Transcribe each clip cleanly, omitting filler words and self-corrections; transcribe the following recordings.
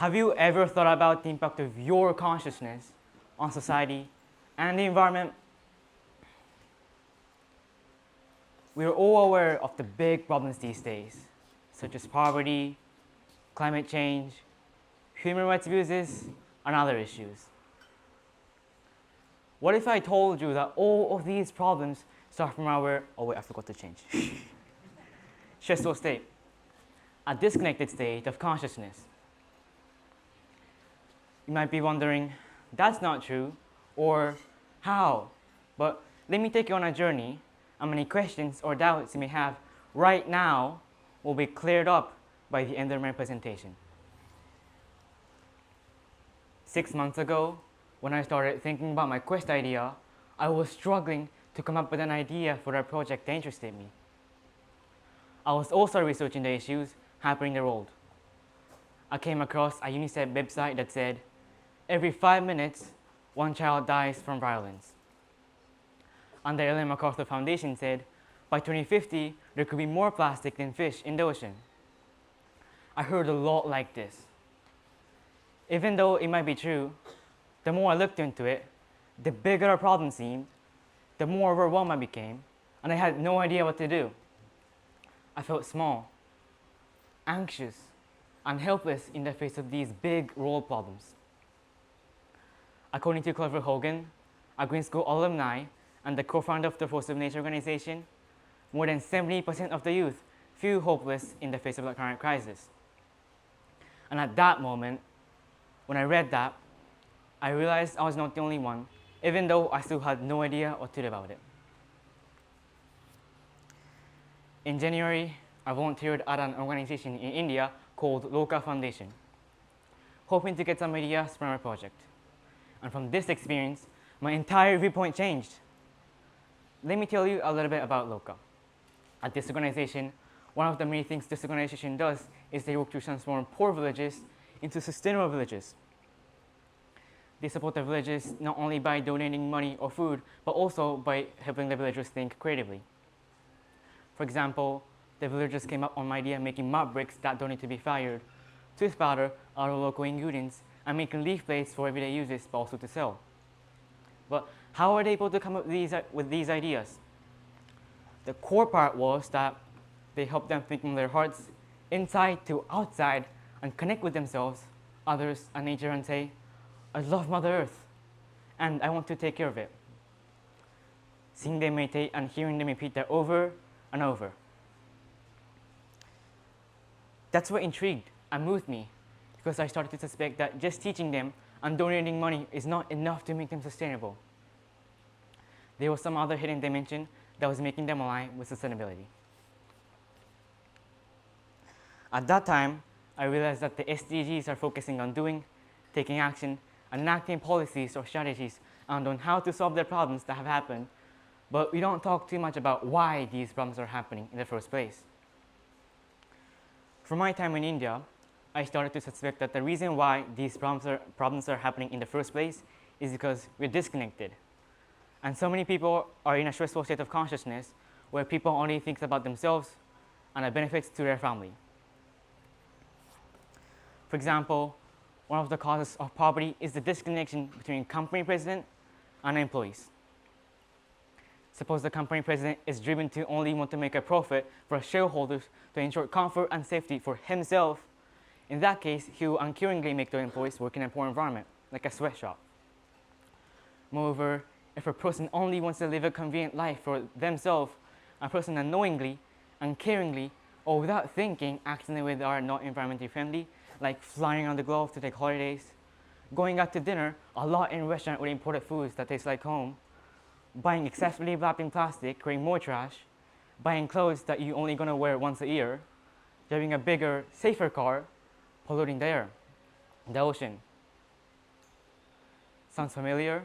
Have you ever thought about the impact of your consciousness on society and the environment? We are all aware of the big problems these days, such as poverty, climate change, human rights abuses, and other issues. What if I told you that all of these problems start from our, oh wait, I forgot to change. Stressful state, a disconnected state of consciousness. You might be wondering, that's not true, or how? But let me take you on a journey, and many questions or doubts you may have right now will be cleared up by the end of my presentation. 6 months ago, when I started thinking about my quest idea, I was struggling to come up with an idea for a project that interested me. I was also researching the issues happening in the world. I came across a UNICEF website that said, every 5 minutes, one child dies from violence. And the Ellen MacArthur Foundation said, by 2050, there could be more plastic than fish in the ocean. I heard a lot like this. Even though it might be true, the more I looked into it, the bigger the problem seemed, the more overwhelmed I became, and I had no idea what to do. I felt small, anxious, and helpless in the face of these big world problems. According to Clover Hogan, a Green School alumni and the co-founder of the Force of Nature organization, more than 70% of the youth feel hopeless in the face of the current crisis. And at that moment, when I read that, I realized I was not the only one, even though I still had no idea what to do about it. In January, I volunteered at an organization in India called Loka Foundation, hoping to get some ideas from our project. And from this experience, my entire viewpoint changed. Let me tell you a little bit about Loka. At this organization, one of the many things this organization does is they work to transform poor villages into sustainable villages. They support the villages not only by donating money or food, but also by helping the villagers think creatively. For example, the villagers came up on my idea making mud bricks that don't need to be fired, tooth powder out of local ingredients, and making leaf plates for everyday uses, but also to sell. But how are they able to come up with these ideas? The core part was that they helped them think from their hearts, inside to outside, and connect with themselves, others, and nature, and say, I love Mother Earth, and I want to take care of it. Seeing them meditate and hearing them repeat that over and over. That's what intrigued and moved me, because I started to suspect that just teaching them and donating money is not enough to make them sustainable. There was some other hidden dimension that was making them align with sustainability. At that time, I realized that the SDGs are focusing on doing, taking action, and enacting policies or strategies and on how to solve the problems that have happened, but we don't talk too much about why these problems are happening in the first place. From my time in India, I started to suspect that the reason why these problems are happening in the first place is because we're disconnected. And so many people are in a stressful state of consciousness where people only think about themselves and the benefits to their family. For example, one of the causes of poverty is the disconnection between company president and employees. Suppose the company president is driven to only want to make a profit for shareholders to ensure comfort and safety for himself. In that case, he will uncurringly make the employees work in a poor environment, like a sweatshop. Moreover, if a person only wants to live a convenient life for themselves, a person unknowingly, uncaringly, or without thinking acts in a way that are not environmentally friendly, like flying on the globe to take holidays, going out to dinner a lot in restaurants with imported foods that taste like home, buying excessively wrapped in plastic, creating more trash, buying clothes that you're only going to wear once a year, driving a bigger, safer car, polluting the air, the ocean. Sounds familiar?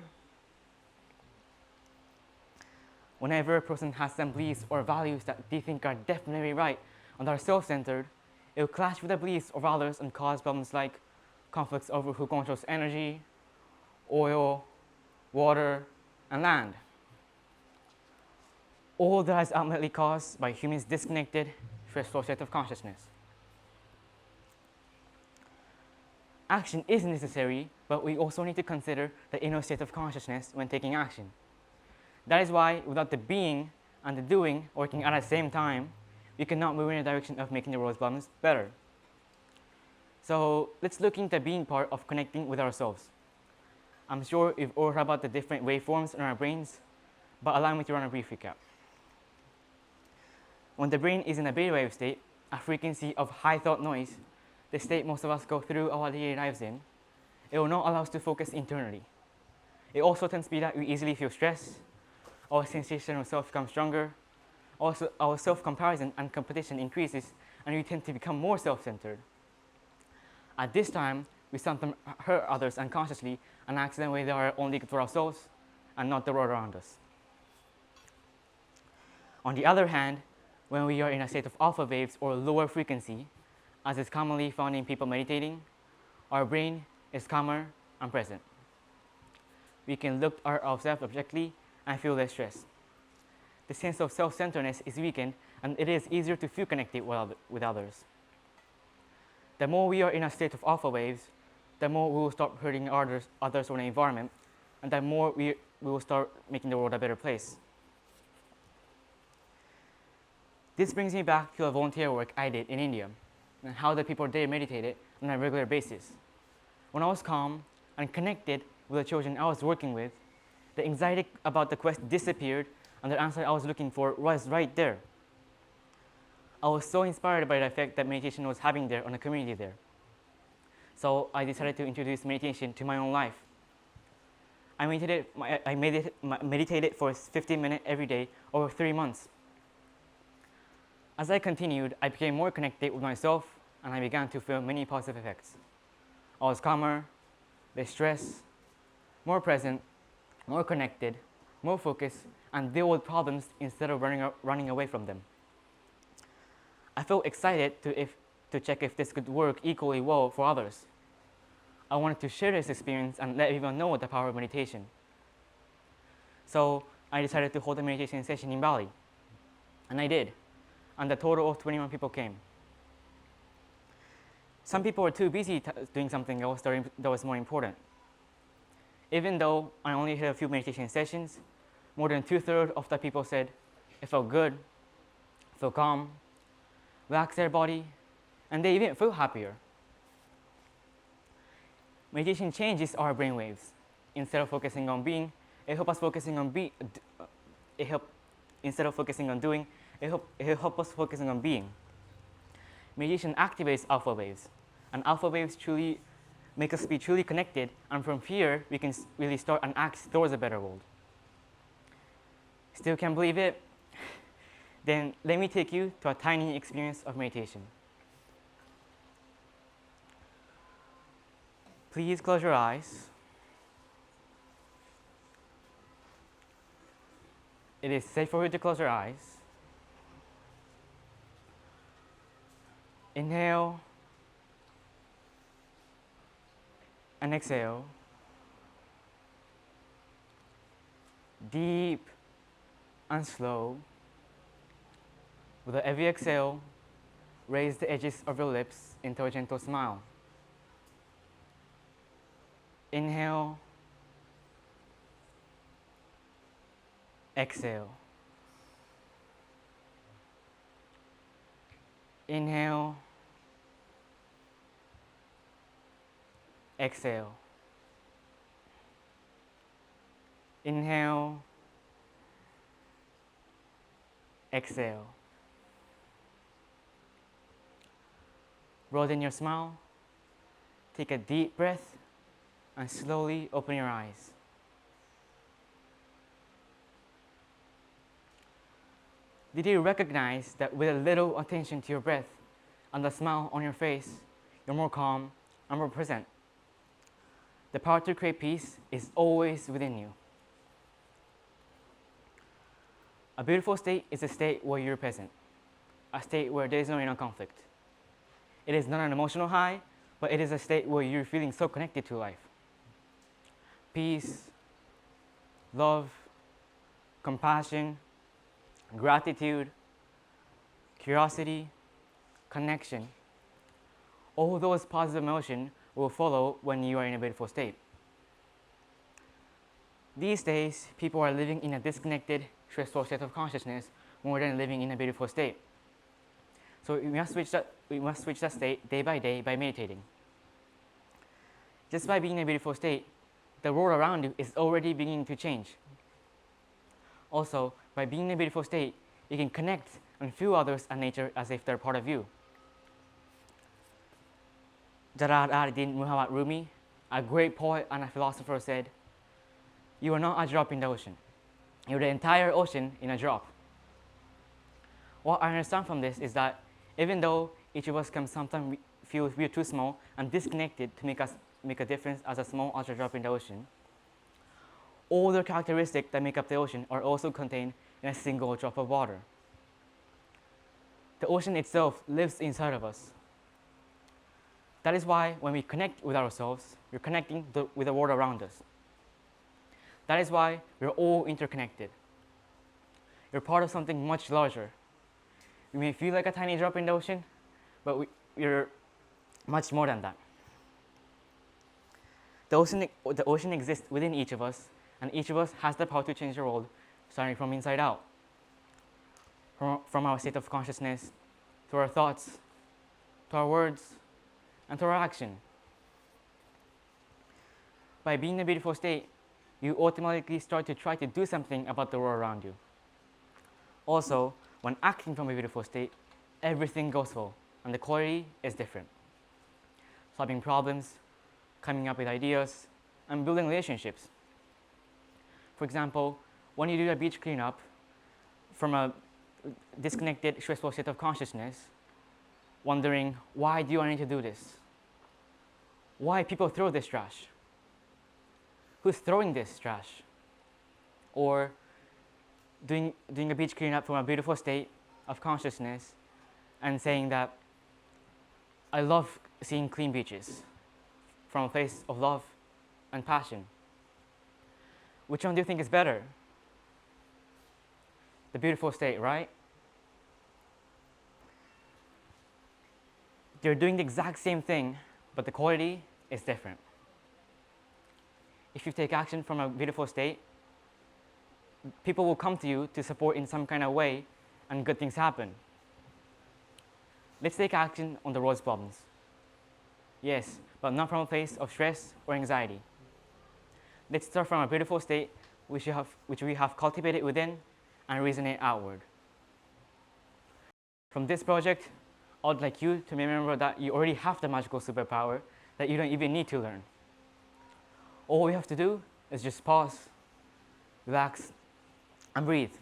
Whenever a person has some beliefs or values that they think are definitely right and are self-centered, it will clash with the beliefs of others and cause problems like conflicts over who controls energy, oil, water, and land. All that is ultimately caused by humans' disconnected, stressful state of consciousness. Action is necessary, but we also need to consider the inner state of consciousness when taking action. That is why, without the being and the doing working at the same time, we cannot move in the direction of making the world's problems better. So let's look into the being part of connecting with ourselves. I'm sure you've all heard about the different waveforms in our brains, but allow me to run a brief recap. When the brain is in a beta wave state, a frequency of high thought noise, the state most of us go through our daily lives in, it will not allow us to focus internally. It also tends to be that we easily feel stress, our sensation of self becomes stronger, also our self-comparison and competition increases, and we tend to become more self-centered. At this time, we sometimes hurt others unconsciously and act in a way that are only good for ourselves and not the world around us. On the other hand, when we are in a state of alpha waves or lower frequency, as is commonly found in people meditating, our brain is calmer and present. We can look at ourselves objectively and feel less stress. The sense of self-centeredness is weakened, and it is easier to feel connected with others. The more we are in a state of alpha waves, the more we will stop hurting others or the environment, and the more we will start making the world a better place. This brings me back to a volunteer work I did in India, and how the people there meditated on a regular basis. When I was calm and connected with the children I was working with, the anxiety about the quest disappeared, and the answer I was looking for was right there. I was so inspired by the effect that meditation was having there on the community there. So I decided to introduce meditation to my own life. I meditated for 15 minutes every day over 3 months. As I continued, I became more connected with myself, and I began to feel many positive effects. I was calmer, less stressed, more present, more connected, more focused, and deal with problems instead of running away from them. I felt excited to check if this could work equally well for others. I wanted to share this experience and let everyone know the power of meditation. So I decided to hold a meditation session in Bali, and I did, and a total of 21 people came. Some people were too busy doing something else that was more important. Even though I only had a few meditation sessions, more than 2/3 of the people said it felt good, felt calm, relaxed their body, and they even felt happier. Meditation changes our brain waves. Instead of focusing on being, it helps us focusing on instead of focusing on doing, it helps us focusing on being. Meditation activates alpha waves, and alpha waves truly make us be truly connected, and from here we can really start and act towards a better world. Still can't believe it? Then let me take you to a tiny experience of meditation. Please close your eyes. It is safe for you to close your eyes. Inhale and exhale. Deep and slow. With every exhale, raise the edges of your lips into a gentle smile. Inhale. Exhale. Inhale. Exhale. Inhale. Exhale. Broaden your smile. Take a deep breath and slowly open your eyes. Did you recognize that with a little attention to your breath and the smile on your face, you're more calm and more present? The power to create peace is always within you. A beautiful state is a state where you're present, a state where there is no inner conflict. It is not an emotional high, but it is a state where you're feeling so connected to life. Peace, love, compassion, gratitude, curiosity, connection. All those positive emotions will follow when you are in a beautiful state. These days, people are living in a disconnected, stressful state of consciousness more than living in a beautiful state. So we must switch that state day by day by meditating. Just by being in a beautiful state, the world around you is already beginning to change. Also, by being in a beautiful state, you can connect and feel others and nature as if they're part of you. Jalal ad-Din Muhammad Rumi, a great poet and a philosopher, said, "You are not a drop in the ocean. You're the entire ocean in a drop." What I understand from this is that even though each of us can sometimes feel we're too small and disconnected to make a difference as a small ultra drop in the ocean, all the characteristics that make up the ocean are also contained in a single drop of water. The ocean itself lives inside of us. That is why when we connect with ourselves, we're connecting with the world around us. That is why we're all interconnected. You're part of something much larger. You may feel like a tiny drop in the ocean, but you're much more than that. The ocean exists within each of us, and each of us has the power to change the world, starting from inside out. From our state of consciousness, to our thoughts, to our words, and to our action. By being in a beautiful state, you automatically start to try to do something about the world around you. Also, when acting from a beautiful state, everything goes well, and the quality is different. Solving problems, coming up with ideas, and building relationships. For example, when you do a beach cleanup from a disconnected, stressful state of consciousness, wondering, why do I need to do this? Why people throw this trash? Who's throwing this trash? Or doing a beach cleanup from a beautiful state of consciousness and saying that I love seeing clean beaches from a place of love and passion. Which one do you think is better? The beautiful state, right? They're doing the exact same thing, but the quality is different. If you take action from a beautiful state, people will come to you to support in some kind of way, and good things happen. Let's take action on the world's problems. Yes, but not from a place of stress or anxiety. Let's start from a beautiful state which we have cultivated within and resonate outward. From this project, I would like you to remember that you already have the magical superpower that you don't even need to learn. All we have to do is just pause, relax, and breathe.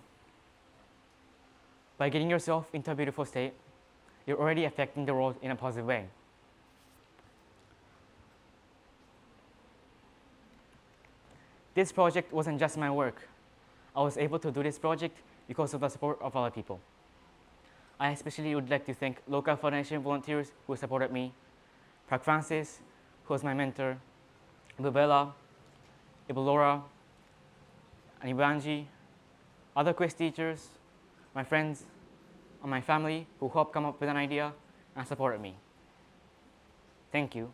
By getting yourself into a beautiful state, you're already affecting the world in a positive way. This project wasn't just my work. I was able to do this project because of the support of other people. I especially would like to thank local foundation volunteers who supported me, Park Francis, who was my mentor, Bubella, Ibulora, and Ibanji, other quiz teachers, my friends, and my family who helped come up with an idea and supported me. Thank you.